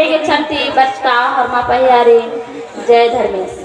बेगे छंती बचका हरमा पहियारी जय धर्मेश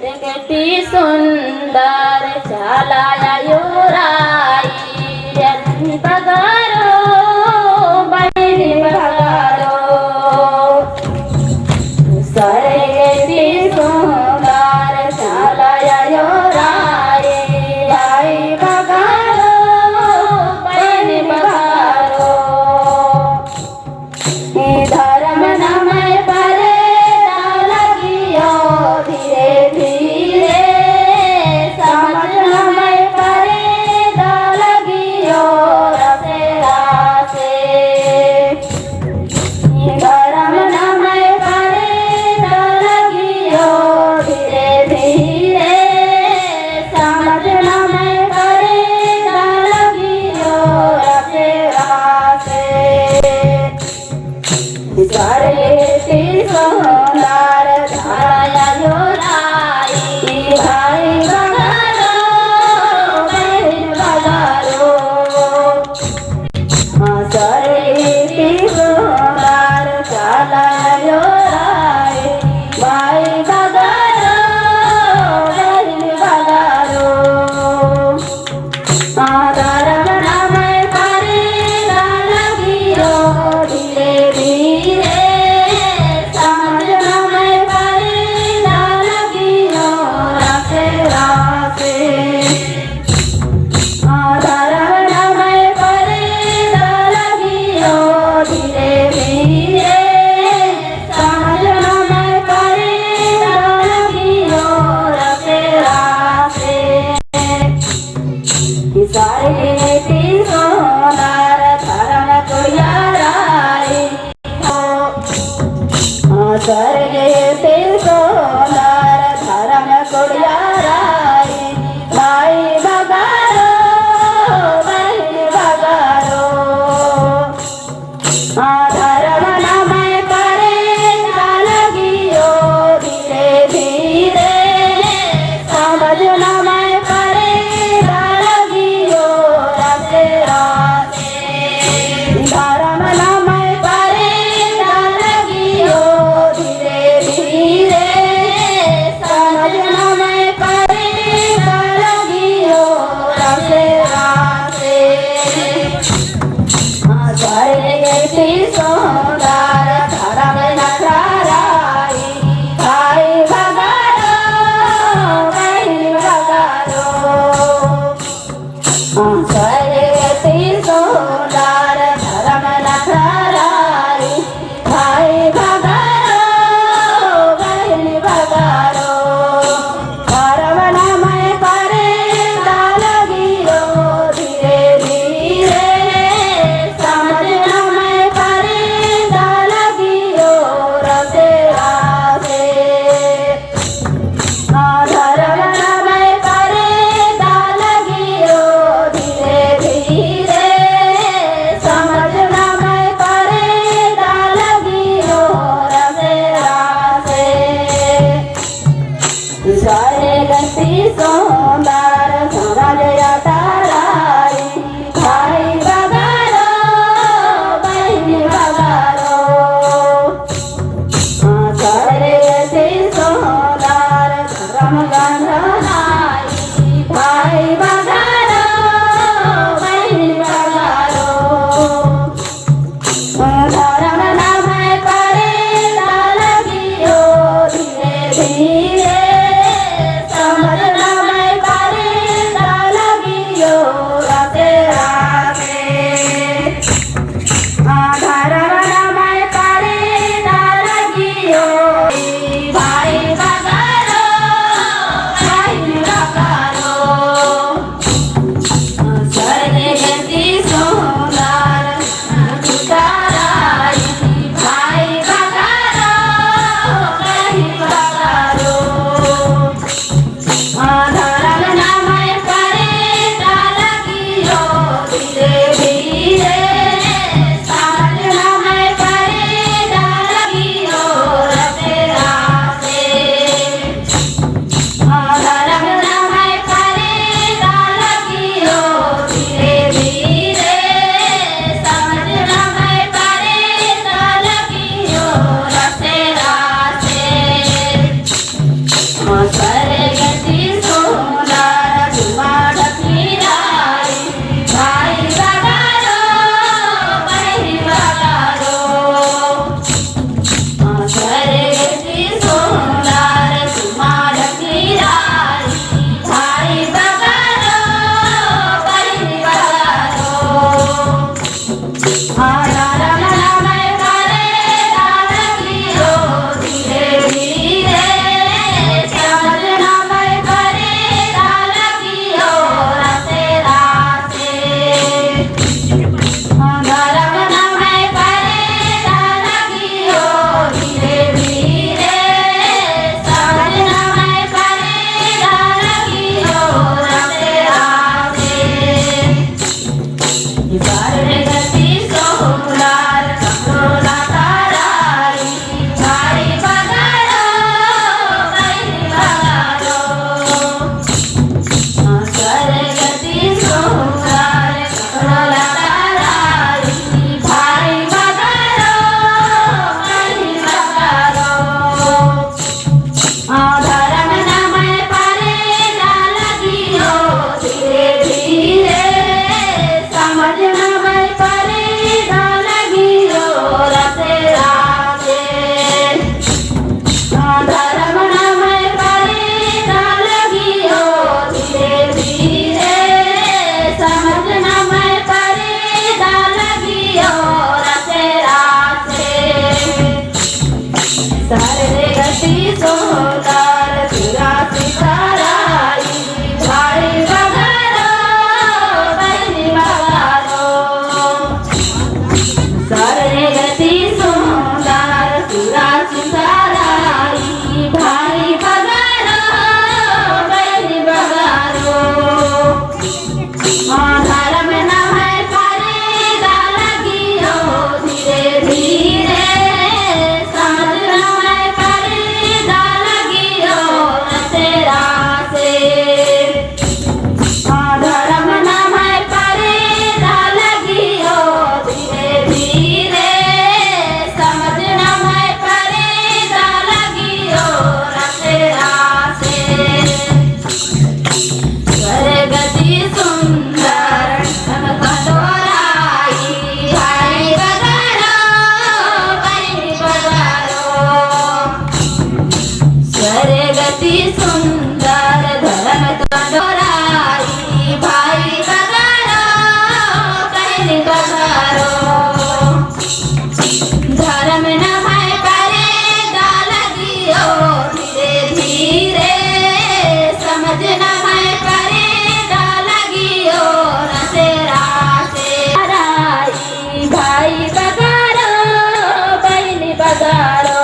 रंगती सुंदर चलाया योराई पगारो बहनी पगारो सरगती सुंदर चलाया योराई आई पगारो बहनी पगारो धर्म नमय परे लगियो धीरे धीरे समझ नमय परे लगियो रसे रासे धर्म नमय परे लगियो धीरे धीरे समझ नमय परे लगियो रसे रासे सरगती सुंदर धाया योराई भाई बगारो बहन बगारो सरगती सुंदर चलाया योराई भाई बगारो बहन बगारो धर्म नमय परे लगियो धीरे धीरे समझ नमय परे लगियो रसे रासे धर्म नमय परे लगियो बगारो धर्म न है करेगा लगियो धीरे धीरे समझ न है करेगा लगियो रसे रासे राई भाई बगारो बहन बगारो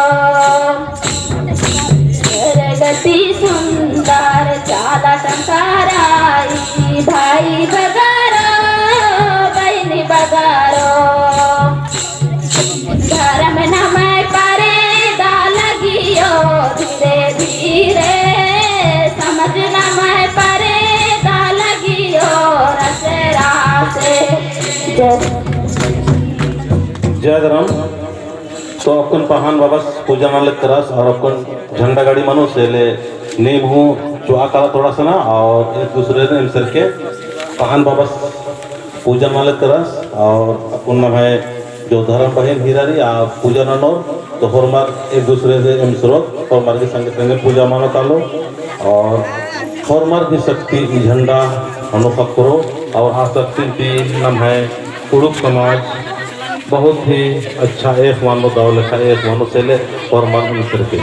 गति सुंदर चाला टंकाराई भाई बगारो बहन बगारो धर्म नमय परेगा लगियो धीरे धीरे समझ नमय परेगा लगियो रसे रासे जय धर्म। तो अपन पहान बाबा पूजा नाले करस और अपन झंडा गाड़ी मनो से ले नेम हूँ चुआ करा थोड़ा सा ना और एक दूसरे ने सर के पहान बाबा पूजा नाले करस और अपन में है जो धर्म बहन हीरारी आप पूजा नानो तो होरमार एक दूसरे से एम स्रोत होरमार के संगे संगे पूजा मानो कालो और होरमार की शक्ति झंडा अनुभव करो और आसक्ति की नाम है कुड़ुक समाज बहुत ही अच्छा एक मानो दाव लिखा एक मानो से ले और मन मित्र के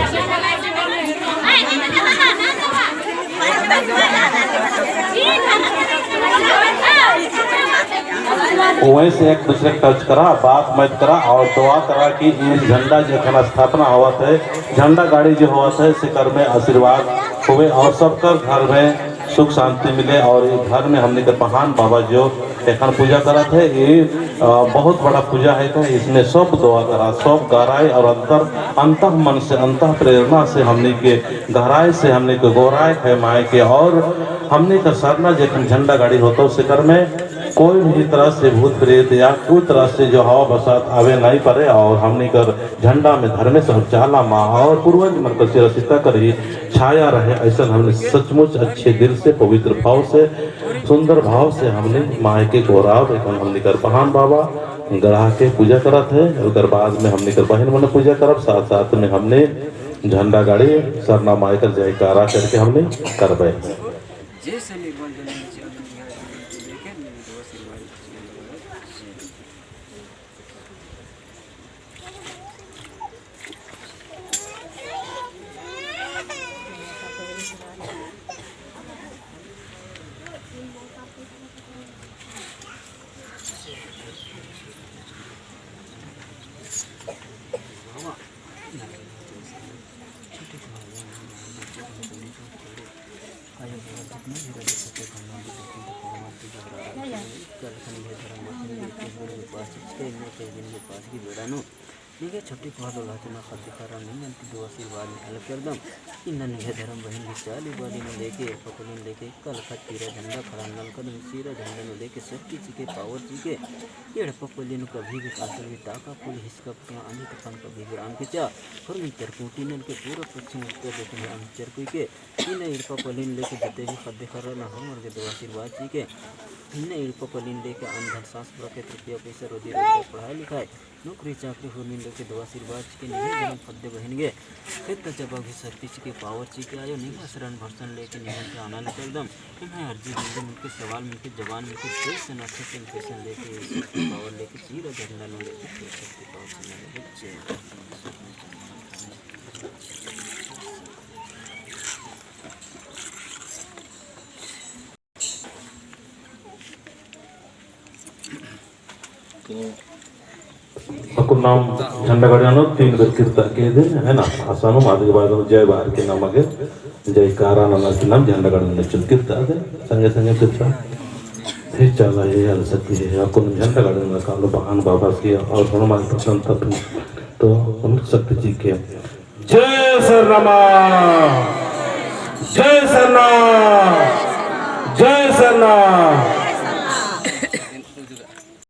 वहीं से एक दूसरे टच करा बात मत करा और दुआ करा कि इस झंडा जो खना स्थापना हुआ है झंडा गाड़ी जो हुआ है शिकर में आशीर्वाद हुए और सबका घर में सुख शांति मिले और ये घर में हमने के महान बाबा जो एखन पूजा करा थे ये बहुत बड़ा पूजा है था इसमें सब दुआ करा सब गहराई और अंतर मन से अंतर प्रेरणा से हमने के गहराई से हमने के गौराई है माए के और हमने का सरना जखन झंडा गाड़ी होता है शिकर में कोई भी तरह से भूत प्रेत या कोई तरह से जो हवा बसात आवे नहीं पड़े और हमने कर झंडा में धर्मे से चाला माँ और पूर्वज मन कर सिरसिता कर ही छाया रहे ऐसा हमने सचमुच अच्छे दिल से पवित्र भाव से सुंदर भाव से हमने माँ के गौरव एक हमने कर पहान बाबा गढ़ा के पूजा करा थे उधर बाद में हमने कर बहन मन पूजा करब साथ साथ में हमने झंडा गाड़ी सरना माए कर जयकारा करके हमने करबे। निगे छोटी पहाड़ों लाचना खाती खारा नहीं अंति दो आशीर्वाद निकाल कर दम इन निगे धर्म बहन विशाली बाली में लेके पकड़न लेके कल खत तीरा झंडा खड़ा नल कदम सीरा झंडा में लेके शक्ति जी के पावर जी के येड़ पकड़े नु कभी भी कांसल भी ताका पुल हिस्का क्या अनेक फन कभी भी राम के चा फुर में चरकूटी नल के पूरा पश्चिम उत्तर देखे हम चरकुई के इन येड़ पकड़न लेके जते भी खत खरा ना हम और के दो आशीर्वाद जी के इन येड़ पकड़न लेके अंधर सांस के रुपया पैसा रोजी रोटी पढ़ाई लिखाई नौकरी चाकरी होने लेके दो आशीर्वाद के नहीं जन्म फद्दे बहन गए फिर जब अभी शक्ति के पावर के आयो नहीं शरण भर्सन लेके निमन के आना निकल दम मैं अर्जी मिलके मिलके सवाल मिलके जवान मिलके जैसे न थे पैसा लेके पावर लेके सीधा झंडा लो लेके शक्ति पावर से आपको नाम झंडा गाड़ियानो 3 बेर कीर्ता के दे है ना आसानो माद के बाद जय बाहर के नाम आगे जय कारा नाम के नाम झंडा गाड़ियानो चल कीर्ता दे संगे संगे कीर्ता हे चला ये यार सकती है आपको झंडा गाड़ियानो का लो बहान बाबा की और हनुमान प्रसन्न तब तो हम शक्ति जी के जय सरनामा जय सरना जय सरना